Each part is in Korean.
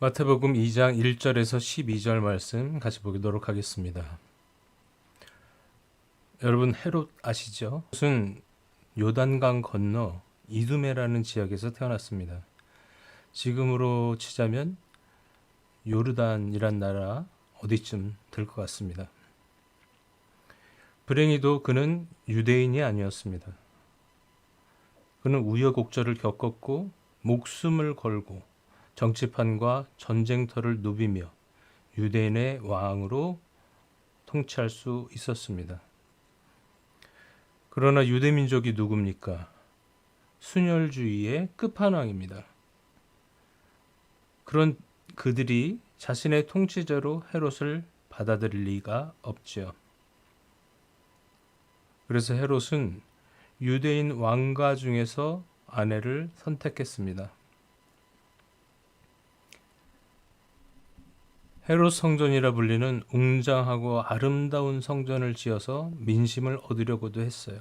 마태복음 2장 1절에서 12절 말씀 같이 보도록 하겠습니다. 여러분 헤롯 아시죠? 헤롯은 요단강 건너 이두메라는 지역에서 태어났습니다. 지금으로 치자면 요르단이란 나라 어디쯤 될 것 같습니다. 불행히도 그는 유대인이 아니었습니다. 그는 우여곡절을 겪었고 목숨을 걸고 정치판과 전쟁터를 누비며 유대인의 왕으로 통치할 수 있었습니다. 그러나 유대민족이 누굽니까? 순혈주의의 끝판왕입니다. 그런 그들이 자신의 통치자로 헤롯을 받아들일 리가 없지요. 그래서 헤롯은 유대인 왕가 중에서 아내를 선택했습니다. 헤롯 성전이라 불리는 웅장하고 아름다운 성전을 지어서 민심을 얻으려고도 했어요.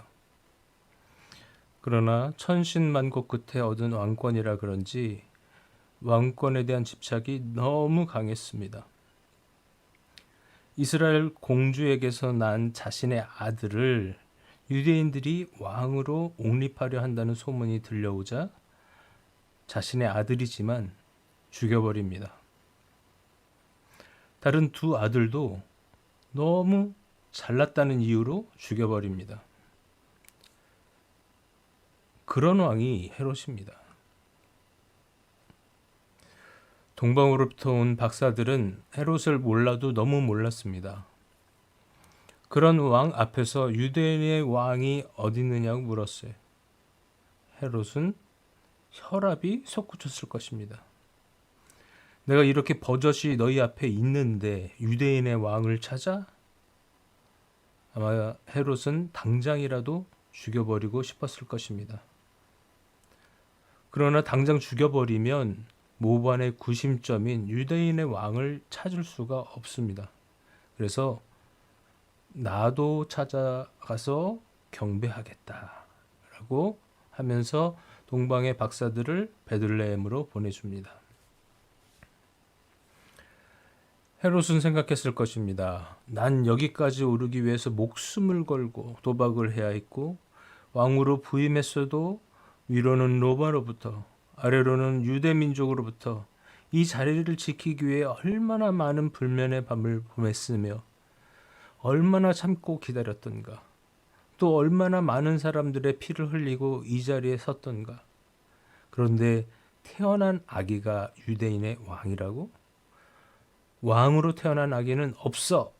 그러나 천신만고 끝에 얻은 왕권이라 그런지 왕권에 대한 집착이 너무 강했습니다. 이스라엘 공주에게서 난 자신의 아들을 유대인들이 왕으로 옹립하려 한다는 소문이 들려오자 자신의 아들이지만 죽여버립니다. 다른 두 아들도 너무 잘났다는 이유로 죽여버립니다. 그런 왕이 헤롯입니다. 동방으로부터 온 박사들은 헤롯을 몰라도 너무 몰랐습니다. 그런 왕 앞에서 유대인의 왕이 어디 있느냐고 물었어요. 헤롯은 혈압이 솟구쳤을 것입니다. 내가 이렇게 버젓이 너희 앞에 있는데 유대인의 왕을 찾아? 아마 헤롯은 당장이라도 죽여버리고 싶었을 것입니다. 그러나 당장 죽여버리면 모반의 구심점인 유대인의 왕을 찾을 수가 없습니다. 그래서 나도 찾아가서 경배하겠다라고 하면서 동방의 박사들을 베들레헴으로 보내줍니다. 헤롯은 생각했을 것입니다. 난 여기까지 오르기 위해서 목숨을 걸고 도박을 해야 했고 왕으로 부임했어도 위로는 로마로부터 아래로는 유대 민족으로부터 이 자리를 지키기 위해 얼마나 많은 불면의 밤을 보냈으며 얼마나 참고 기다렸던가, 또 얼마나 많은 사람들의 피를 흘리고 이 자리에 섰던가. 그런데 태어난 아기가 유대인의 왕이라고? 왕으로 태어난 아기는 없어!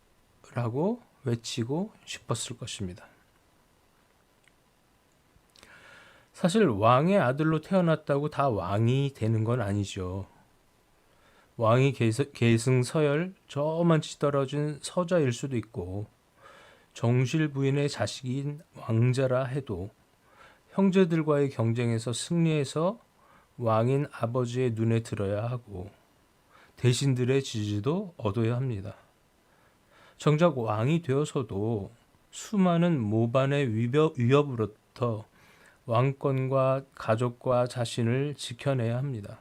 라고 외치고 싶었을 것입니다. 사실 왕의 아들로 태어났다고 다 왕이 되는 건 아니죠. 왕이 계승서열 저만치 떨어진 서자일 수도 있고 정실 부인의 자식인 왕자라 해도 형제들과의 경쟁에서 승리해서 왕인 아버지의 눈에 들어야 하고 대신들의 지지도 얻어야 합니다. 정작 왕이 되어서도 수많은 모반의 위협으로부터 왕권과 가족과 자신을 지켜내야 합니다.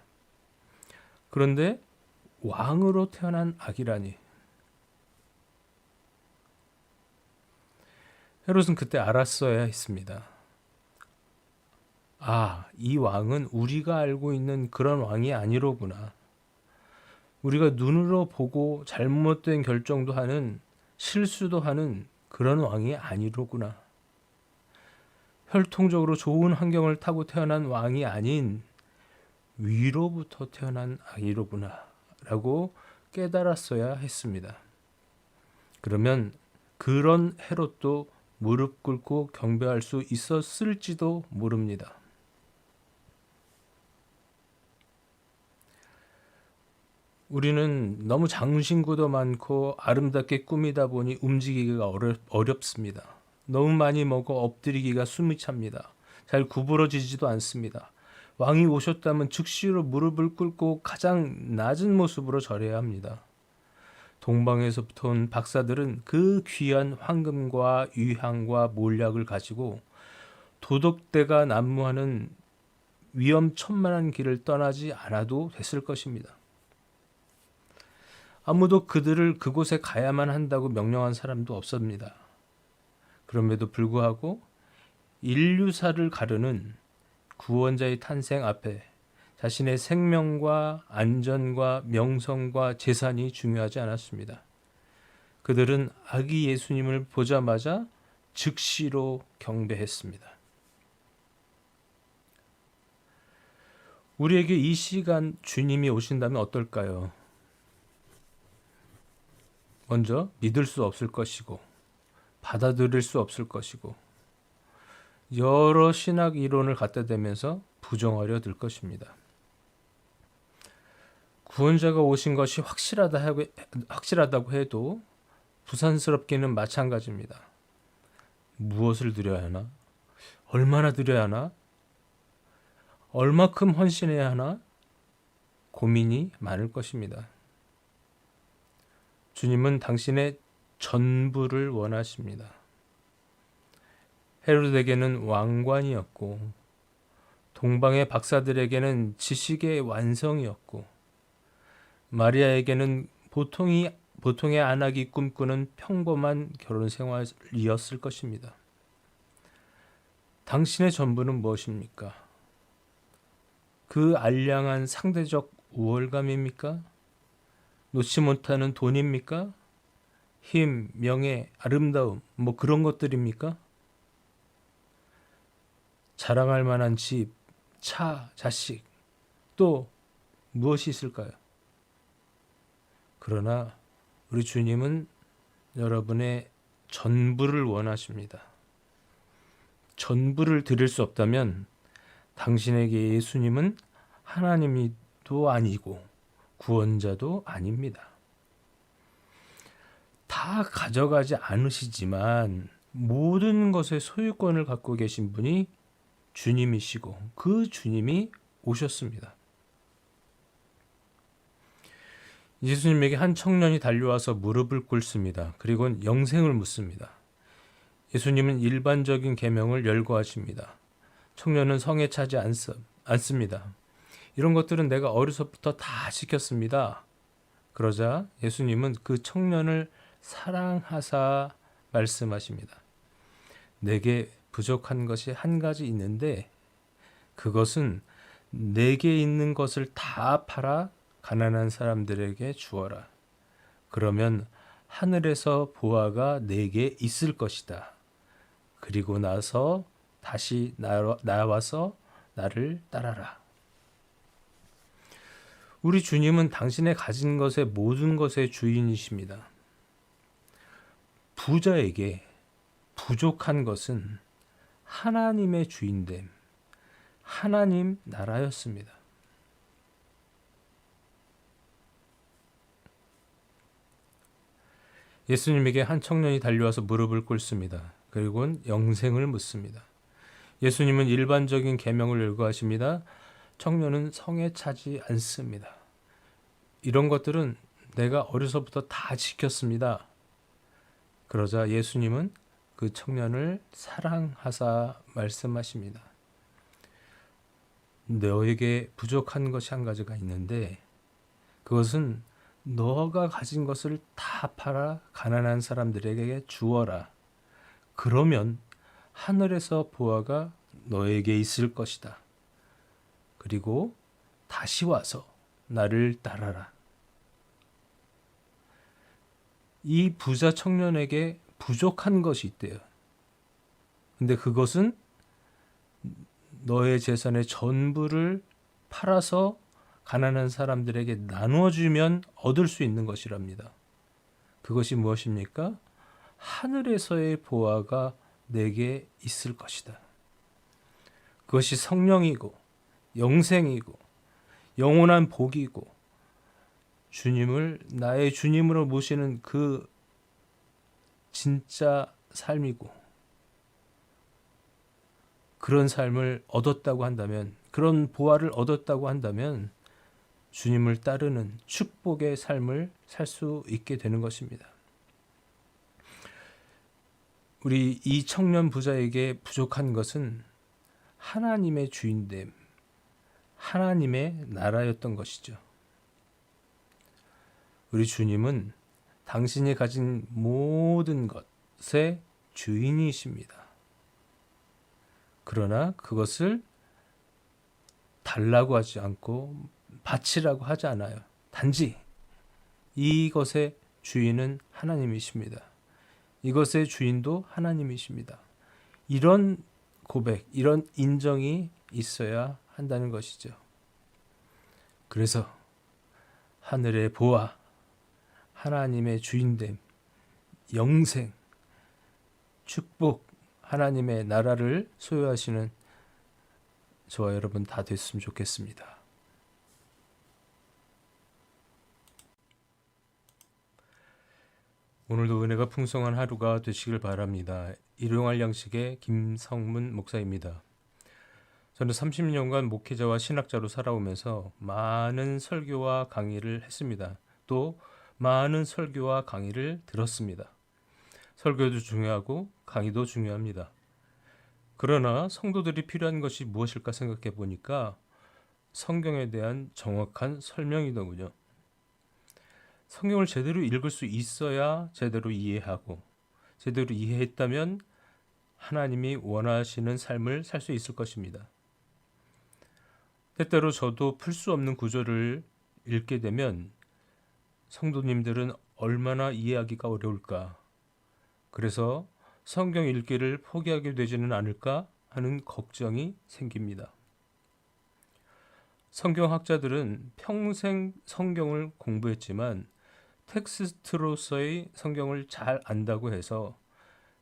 그런데 왕으로 태어난 아기라니. 헤롯은 그때 알았어야 했습니다. 아, 이 왕은 우리가 알고 있는 그런 왕이 아니로구나. 우리가 눈으로 보고 잘못된 결정도 하는, 실수도 하는 그런 왕이 아니로구나. 혈통적으로 좋은 환경을 타고 태어난 왕이 아닌 위로부터 태어난 아기로구나 라고 깨달았어야 했습니다. 그러면 그런 헤롯도 무릎 꿇고 경배할 수 있었을지도 모릅니다. 우리는 너무 장신구도 많고 아름답게 꾸미다 보니 움직이기가 어렵습니다. 너무 많이 먹어 엎드리기가 숨이 찹니다. 잘 구부러지지도 않습니다. 왕이 오셨다면 즉시로 무릎을 꿇고 가장 낮은 모습으로 절해야 합니다. 동방에서부터 온 박사들은 그 귀한 황금과 유향과 몰약을 가지고 도덕대가 난무하는 위험천만한 길을 떠나지 않아도 됐을 것입니다. 아무도 그들을 그곳에 가야만 한다고 명령한 사람도 없습니다. 그럼에도 불구하고 인류사를 가르는 구원자의 탄생 앞에 자신의 생명과 안전과 명성과 재산이 중요하지 않았습니다. 그들은 아기 예수님을 보자마자 즉시로 경배했습니다. 우리에게 이 시간 주님이 오신다면 어떨까요? 먼저 믿을 수 없을 것이고 받아들일 수 없을 것이고 여러 신학 이론을 갖다 대면서 부정하려 들 것입니다. 구원자가 오신 것이 확실하다고 해도 부산스럽기는 마찬가지입니다. 무엇을 드려야 하나? 얼마나 드려야 하나? 얼마큼 헌신해야 하나? 고민이 많을 것입니다. 주님은 당신의 전부를 원하십니다. 헤로데에게는 왕관이었고 동방의 박사들에게는 지식의 완성이었고 마리아에게는 보통의 안악이 꿈꾸는 평범한 결혼 생활이었을 것입니다. 당신의 전부는 무엇입니까? 그 알량한 상대적 우월감입니까? 놓지 못하는 돈입니까? 힘, 명예, 아름다움, 그런 것들입니까? 자랑할 만한 집, 차, 자식, 또 무엇이 있을까요? 그러나 우리 주님은 여러분의 전부를 원하십니다. 전부를 드릴 수 없다면 당신에게 예수님은 하나님도 아니고 구원자도 아닙니다. 다 가져가지 않으시지만 모든 것의 소유권을 갖고 계신 분이 주님이시고 그 주님이 오셨습니다. 예수님에게 한 청년이 달려와서 무릎을 꿇습니다. 그리고는 영생을 묻습니다. 예수님은 일반적인 계명을 열거하십니다. 청년은 성에 차지 않습니다. 이런 것들은 내가 어려서부터 다 지켰습니다. 그러자 예수님은 그 청년을 사랑하사 말씀하십니다. 내게 부족한 것이 한 가지 있는데 그것은 내게 있는 것을 다 팔아 가난한 사람들에게 주어라. 그러면 하늘에서 보화가 내게 있을 것이다. 그리고 나서 다시 나와서 나를 따라라. 우리 주님은 당신의 가진 것의 모든 것의 주인이십니다. 부자에게 부족한 것은 하나님의 주인됨, 하나님 나라였습니다. 예수님에게 한 청년이 달려와서 무릎을 꿇습니다. 그리고는 영생을 묻습니다. 예수님은 일반적인 계명을 열거하십니다. 청년은 성에 차지 않습니다. 이런 것들은 내가 어려서부터 다 지켰습니다. 그러자 예수님은 그 청년을 사랑하사 말씀하십니다. 너에게 부족한 것이 한 가지가 있는데 그것은 너가 가진 것을 다 팔아 가난한 사람들에게 주어라. 그러면 하늘에서 보화가 너에게 있을 것이다. 그리고 다시 와서 나를 따라라. 이 부자 청년에게 부족한 것이 있대요. 근데 그것은 너의 재산의 전부를 팔아서 가난한 사람들에게 나누어주면 얻을 수 있는 것이랍니다. 그것이 무엇입니까? 하늘에서의 보화가 내게 있을 것이다. 그것이 성령이고 영생이고 영원한 복이고 주님을 나의 주님으로 모시는 그 진짜 삶이고 그런 삶을 얻었다고 한다면 그런 보화를 얻었다고 한다면 주님을 따르는 축복의 삶을 살 수 있게 되는 것입니다. 우리 이 청년 부자에게 부족한 것은 하나님의 주인됨, 하나님의 나라였던 것이죠. 우리 주님은 당신이 가진 모든 것의 주인이십니다. 그러나 그것을 달라고 하지 않고 바치라고 하지 않아요. 단지 이것의 주인은 하나님이십니다. 이것의 주인도 하나님이십니다. 이런 고백, 이런 인정이 있어야 한다는 것이죠. 그래서 하늘의 보아, 하나님의 주인됨, 영생, 축복, 하나님의 나라를 소유하시는 저와 여러분 다 됐으면 좋겠습니다. 오늘도 은혜가 풍성한 하루가 되시길 바랍니다. 일용할 양식의 김성문 목사입니다. 저는 30년간 목회자와 신학자로 살아오면서 많은 설교와 강의를 했습니다. 또 많은 설교와 강의를 들었습니다. 설교도 중요하고 강의도 중요합니다. 그러나 성도들이 필요한 것이 무엇일까 생각해 보니까 성경에 대한 정확한 설명이더군요. 성경을 제대로 읽을 수 있어야 제대로 이해하고, 제대로 이해했다면 하나님이 원하시는 삶을 살 수 있을 것입니다. 때때로 저도 풀 수 없는 구절을 읽게 되면 성도님들은 얼마나 이해하기가 어려울까, 그래서 성경 읽기를 포기하게 되지는 않을까 하는 걱정이 생깁니다. 성경학자들은 평생 성경을 공부했지만 텍스트로서의 성경을 잘 안다고 해서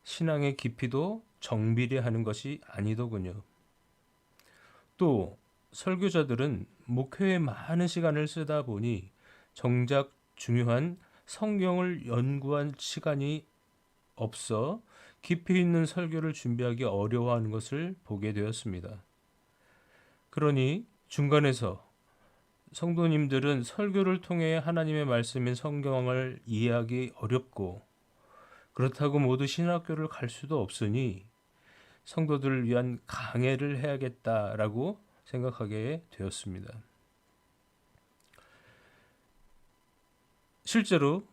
신앙의 깊이도 정비례하는 것이 아니더군요. 또 설교자들은 목회에 많은 시간을 쓰다 보니 정작 중요한 성경을 연구한 시간이 없어 깊이 있는 설교를 준비하기 어려워하는 것을 보게 되었습니다. 그러니 중간에서 성도님들은 설교를 통해 하나님의 말씀인 성경을 이해하기 어렵고, 그렇다고 모두 신학교를 갈 수도 없으니 성도들을 위한 강해를 해야겠다라고 생각하게 되었습니다. 실제로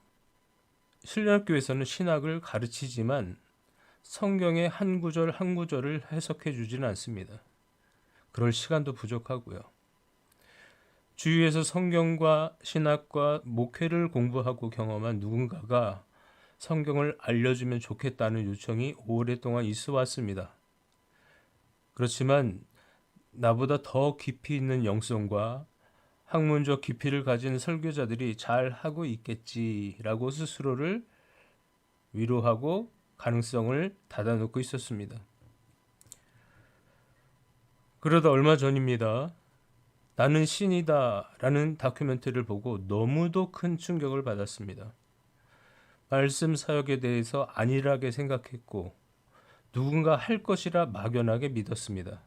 신학교에서는 신학을 가르치지만 성경의 한 구절 한 구절을 해석해 주지는 않습니다. 그럴 시간도 부족하고요. 주위에서 성경과 신학과 목회를 공부하고 경험한 누군가가 성경을 알려주면 좋겠다는 요청이 오랫동안 있어 왔습니다. 그렇지만 나보다 더 깊이 있는 영성과 학문적 깊이를 가진 설교자들이 잘 하고 있겠지라고 스스로를 위로하고 가능성을 닫아놓고 있었습니다. 그러다 얼마 전입니다. 나는 신이다 라는 다큐멘터리를 보고 너무도 큰 충격을 받았습니다. 말씀 사역에 대해서 안일하게 생각했고 누군가 할 것이라 막연하게 믿었습니다.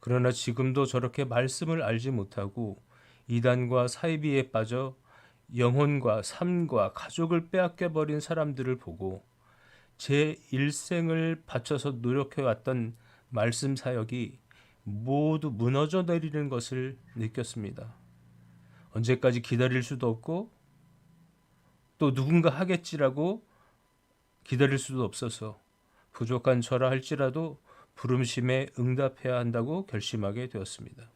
그러나 지금도 저렇게 말씀을 알지 못하고 이단과 사이비에 빠져 영혼과 삶과 가족을 빼앗겨버린 사람들을 보고 제 일생을 바쳐서 노력해왔던 말씀 사역이 모두 무너져 내리는 것을 느꼈습니다. 언제까지 기다릴 수도 없고 또 누군가 하겠지라고 기다릴 수도 없어서 부족한 저라 할지라도 부름심에 응답해야 한다고 결심하게 되었습니다.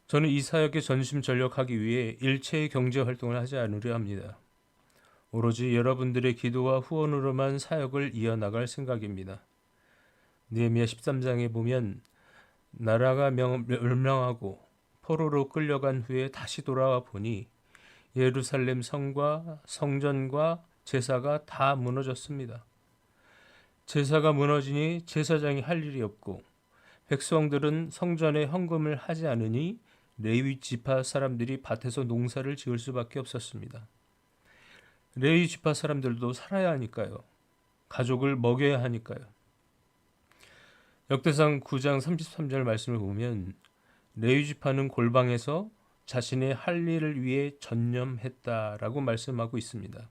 저는 이 사역에 전심전력하기 위해 일체의 경제 활동을 하지 않으려 합니다. 오로지 여러분들의 기도와 후원으로만 사역을 이어나갈 생각입니다. 느헤미야 13장에 보면 나라가 멸망하고 포로로 끌려간 후에 다시 돌아와 보니 예루살렘 성과 성전과 제사가 다 무너졌습니다. 제사가 무너지니 제사장이 할 일이 없고 백성들은 성전에 헌금을 하지 않으니 레위 지파 사람들이 밭에서 농사를 지을 수밖에 없었습니다. 레위 지파 사람들도 살아야 하니까요. 가족을 먹여야 하니까요. 역대상 9장 33절 말씀을 보면 레위 지파는 골방에서 자신의 할 일을 위해 전념했다라고 말씀하고 있습니다.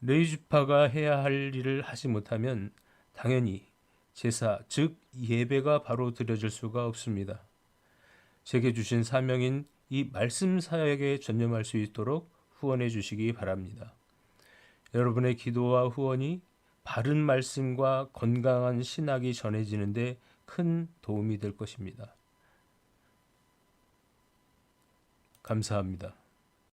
레위 지파가 해야 할 일을 하지 못하면 당연히 제사, 즉 예배가 바로 드려질 수가 없습니다. 제게 주신 사명인 이 말씀 사역에 전념할 수 있도록 후원해 주시기 바랍니다. 여러분의 기도와 후원이 바른 말씀과 건강한 신학이 전해지는데 큰 도움이 될 것입니다. 감사합니다.